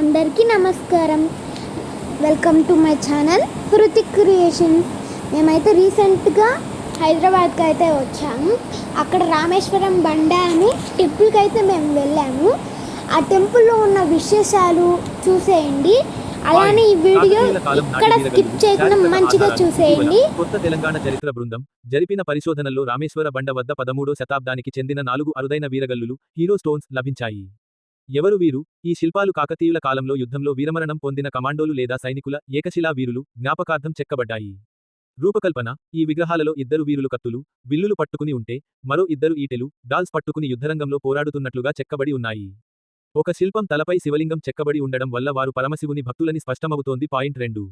అందరికీ నమస్కారం. Welcome to my channel Hrithik creations. మేమైతే రీసెంట్గా హైదరాబాద్కి అయితే వచ్చాము. అక్కడ రామేశ్వరం బండ అని టెంపుల్కి అయితే మేము వెళ్ళాము. ఆ టెంపుల్లో ఉన్న విశేషాలు చూసేయండి. అలానే ఈ వీడియో ఇక్కడ స్కిప్ చేయకుండా మంచిగా చూసేయండి. కొత్త తెలంగాణ చరిత్ర బృందం జరిపిన పరిశోధనల్లో రామేశ్వర బండ వద్ద 13వ శతాబ్దానికి చెందిన 4 అరుదైన వీరగల్లులు హీరో స్టోన్స్ లభించాయి. ఎవరు వీరు? ఈ శిల్పాలు కాకతీయుల కాలంలో యుద్ధంలో వీరమరణం పొందిన కమాండోలు లేదా సైనికుల ఏకశిలా వీరులు జ్ఞాపకార్థం చెక్కబడ్డాయి. రూపకల్పన: ఈ విగ్రహాలలో 2 వీరులు కత్తులు, విల్లులు పట్టుకుని ఉంటే మరో 2 ఈటెలు, డాల్స్ పట్టుకుని యుద్ధరంగంలో పోరాడుతున్నట్లుగా చెక్కబడి ఉన్నాయి. ఒక శిల్పం తలపై శివలింగం చెక్కబడి ఉండడం వల్ల వారు పరమశివుని భక్తులని స్పష్టమవుతోంది. పాయింట్ 2.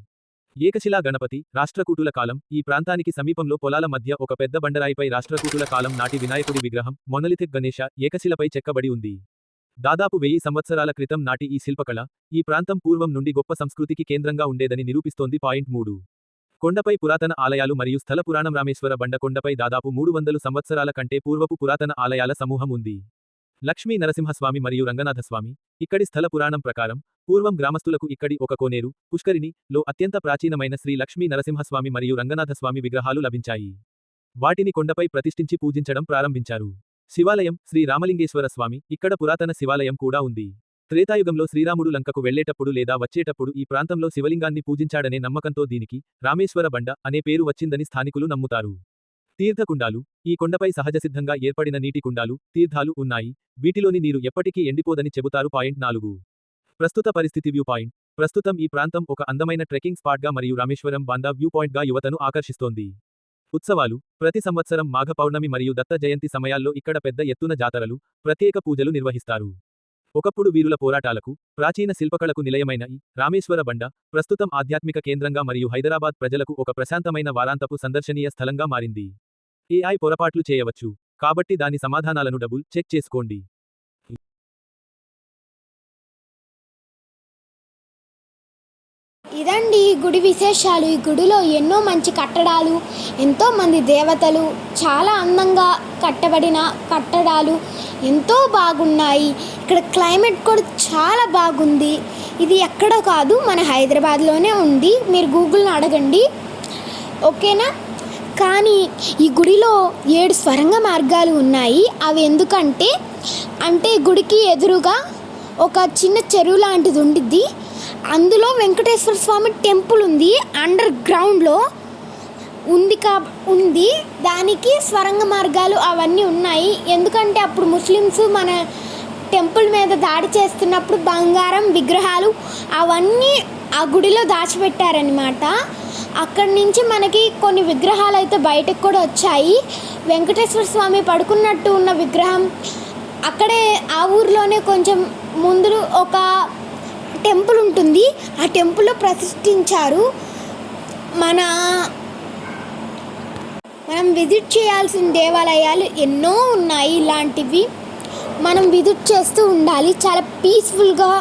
ఏకశిలా గణపతి రాష్ట్రకూటుల కాలం. ఈ ప్రాంతానికి సమీపంలో పొలాల మధ్య ఒక పెద్ద బండరాయిపై రాష్ట్రకూటుల కాలం నాటి వినాయకుడి విగ్రహం మొనలిథిక్ గణేశ ఏకశిలపై చెక్కబడి ఉంది. దాదాపు 1000 సంవత్సరాల క్రితం నాటి ఈ శిల్పకళ ఈ ప్రాంతం పూర్వం నుండి గొప్ప సంస్కృతికి కేంద్రంగా ఉండేదని నిరూపిస్తోంది. పాయింట్ 3. కొండపై పురాతన ఆలయాలు మరియు స్థల పురాణం. రామేశ్వర బండ కొండపై దాదాపు 300 సంవత్సరాల కంటే పూర్వపు పురాతన ఆలయాల సమూహం ఉంది. లక్ష్మీ నరసింహస్వామి మరియు రంగనాథస్వామి. ఇక్కడి స్థల పురాణం ప్రకారం పూర్వం గ్రామస్తులకు ఇక్కడి ఒక కోనేరు పుష్కరిణి లో అత్యంత ప్రాచీనమైన శ్రీ లక్ష్మీ నరసింహస్వామి మరియు రంగనాథస్వామి విగ్రహాలు లభించాయి. వాటిని కొండపై ప్రతిష్ఠించి పూజించడం ప్రారంభించారు. శివాలయం శ్రీ రామలింగేశ్వర స్వామి. ఇక్కడ పురాతన శివాలయం కూడా ఉంది. త్రేతాయుగంలో శ్రీరాముడు లంకకు వెళ్లేటప్పుడు లేదా వచ్చేటప్పుడు ఈ ప్రాంతంలో శివలింగాన్ని పూజించాడనే నమ్మకంతో దీనికి రామేశ్వర బండ అనే పేరు వచ్చిందని స్థానికులు నమ్ముతారు. తీర్థకుండాలు. ఈ కొండపై సహజసిద్ధంగా ఏర్పడిన నీటి కుండాలు, తీర్థాలు ఉన్నాయి. వీటిలోని నీరు ఎప్పటికీ ఎండిపోదని చెబుతారు. పాయింట్ 4. ప్రస్తుత పరిస్థితి. View point. ప్రస్తుతం ఈ ప్రాంతం ఒక అందమైన ట్రెక్కింగ్ స్పాట్గా మరియు రామేశ్వరం బాందా వ్యూ పాయింట్గా యువతను ఆకర్షిస్తోంది. ఉత్సవాలు. ప్రతి సంవత్సరం మాఘ పౌర్ణమి మరియు దత్త జయంతి సమయాల్లో ఇక్కడ పెద్ద ఎత్తున జాతరలు, ప్రత్యేక పూజలు నిర్వహిస్తారు. ఒకప్పుడు వీరుల పోరాటాలకు, ప్రాచీన శిల్పకళకు నిలయమైన ఈ రామేశ్వర బండ ప్రస్తుతం ఆధ్యాత్మిక కేంద్రంగా మరియు హైదరాబాద్ ప్రజలకు ఒక ప్రశాంతమైన వారాంతపు సందర్శనీయ స్థలంగా మారింది. AI పొరపాట్లు చేయవచ్చు, కాబట్టి దాని సమాధానాలను డబుల్ చెక్ చేసుకోండి. ఇదండి ఈ గుడి విశేషాలు. ఈ గుడిలో ఎన్నో మంచి కట్టడాలు, ఎంతో మంది దేవతలు, చాలా అందంగా కట్టబడిన కట్టడాలు ఎంతో బాగున్నాయి. ఇక్కడ క్లైమేట్ కూడా చాలా బాగుంది. ఇది ఎక్కడ కాదు, మన హైదరాబాద్లోనే ఉంది. మీరు గూగుల్ని అడగండి, ఓకేనా? కానీ ఈ గుడిలో 7 స్వరంగ మార్గాలు ఉన్నాయి. అవి ఎందుకంటే గుడికి ఎదురుగా ఒక చిన్న చెరువు లాంటిది ఉండిద్ది. అందులో వెంకటేశ్వర స్వామి టెంపుల్ ఉంది, అండర్ గ్రౌండ్లో ఉంది. దానికి స్వరంగ మార్గాలు అవన్నీ ఉన్నాయి. ఎందుకంటే అప్పుడు ముస్లిమ్స్ మన టెంపుల్ మీద దాడి చేస్తున్నప్పుడు బంగారం విగ్రహాలు అవన్నీ ఆ గుడిలో దాచిపెట్టారనమాట. అక్కడి నుంచి మనకి కొన్ని విగ్రహాలు అయితే బయటకు కూడా వచ్చాయి. వెంకటేశ్వర స్వామి పడుకున్నట్టు ఉన్న విగ్రహం అక్కడే ఆ ఊర్లోనే కొంచెం ముందు ఒక టెంపుల్ ఉంటుంది. ఆ టెంపుల్లో ప్రతిష్ఠించారు. మనం విజిట్ చేయాల్సిన దేవాలయాలు ఎన్నో ఉన్నాయి. ఇలాంటివి మనం విజిట్ చేస్తూ ఉండాలి. చాలా పీస్ఫుల్గా,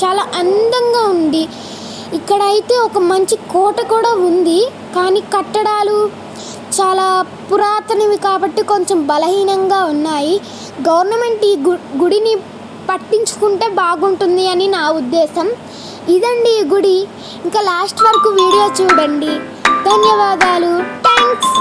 చాలా అందంగా ఉంది. ఇక్కడైతే ఒక మంచి కోట కూడా ఉంది, కానీ కట్టడాలు చాలా పురాతనవి కాబట్టి కొంచెం బలహీనంగా ఉన్నాయి. గవర్నమెంట్ ఈ గుడిని పట్టించుకుంటే బాగుంటుంది అని నా ఉద్దేశం. ఇదండి ఈ గుడి. ఇంకా లాస్ట్ వరకు వీడియో చూడండి. ధన్యవాదాలు. థ్యాంక్స్.